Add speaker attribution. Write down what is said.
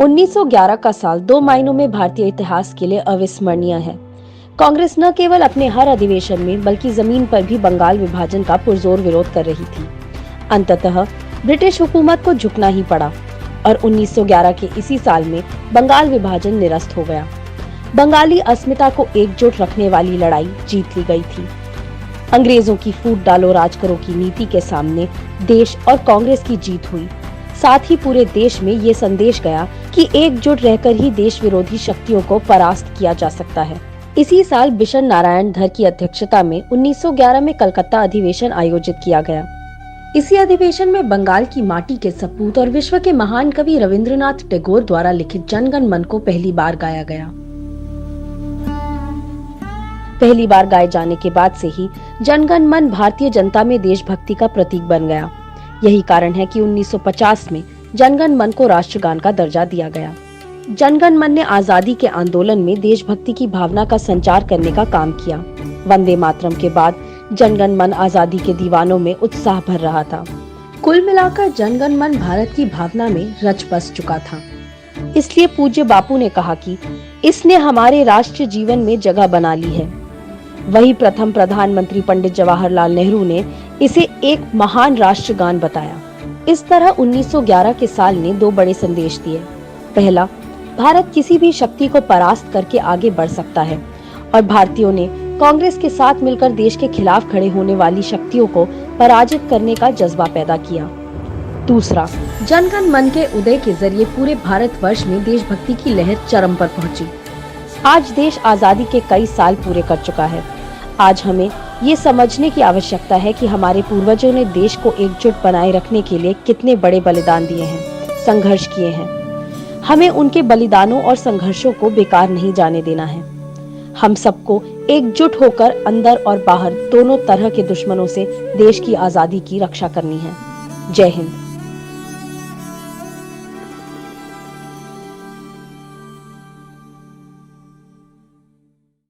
Speaker 1: 1911 का साल दो मायनों में भारतीय इतिहास के लिए अविस्मरणीय है। कांग्रेस न केवल अपने हर अधिवेशन में बल्कि जमीन पर भी बंगाल विभाजन का पुरजोर विरोध कर रही थी। अंततः ब्रिटिश हुकूमत को झुकना ही पड़ा और 1911 के इसी साल में बंगाल विभाजन निरस्त हो गया। बंगाली अस्मिता को एकजुट रखने वाली लड़ाई जीत ली गई थी। अंग्रेजों की फूट डालो राज करो की नीति के सामने देश और कांग्रेस की जीत हुई। साथ ही पूरे देश में ये संदेश गया कि एकजुट रहकर ही देश विरोधी शक्तियों को परास्त किया जा सकता है। इसी साल बिशन नारायण धर की अध्यक्षता में 1911 में कलकत्ता अधिवेशन आयोजित किया गया। इसी अधिवेशन में बंगाल की माटी के सपूत और विश्व के महान कवि रविंद्रनाथ टैगोर द्वारा लिखित जनगण मन को पहली बार गाया गया। पहली बार गाए जाने के बाद से ही जनगण मन भारतीय जनता में देशभक्ति का प्रतीक बन गया। यही कारण है कि 1950 में जनगण मन को राष्ट्रगान का दर्जा दिया गया। जनगण मन ने आजादी के आंदोलन में देशभक्ति की भावना का संचार करने का काम किया। वंदे मातरम के बाद जनगण मन आजादी के दीवानों में उत्साह भर रहा था। कुल मिलाकर जनगण मन भारत की भावना में रच बस चुका था। इसलिए पूज्य बापू ने कहा कि इसने हमारे राष्ट्रीय जीवन में जगह बना ली है। वही प्रथम प्रधानमंत्री पंडित जवाहरलाल नेहरू ने इसे एक महान राष्ट्रगान बताया। इस तरह 1911 के साल ने दो बड़े संदेश दिए। पहला, भारत किसी भी शक्ति को परास्त करके आगे बढ़ सकता है और भारतीयों ने कांग्रेस के साथ मिलकर देश के खिलाफ खड़े होने वाली शक्तियों को पराजित करने का जज्बा पैदा किया। दूसरा, जनगण मन के उदय के जरिए पूरे भारतवर्ष में देशभक्ति की लहर चरम पर पहुंची। आज देश आजादी के कई साल पूरे कर चुका है। आज हमें ये समझने की आवश्यकता है कि हमारे पूर्वजों ने देश को एकजुट बनाए रखने के लिए कितने बड़े बलिदान दिए हैं, संघर्ष किए हैं। हमें उनके बलिदानों और संघर्षों को बेकार नहीं जाने देना है। हम सबको एकजुट होकर अंदर और बाहर दोनों तरह के दुश्मनों से देश की आजादी की रक्षा करनी है। जय हिंद।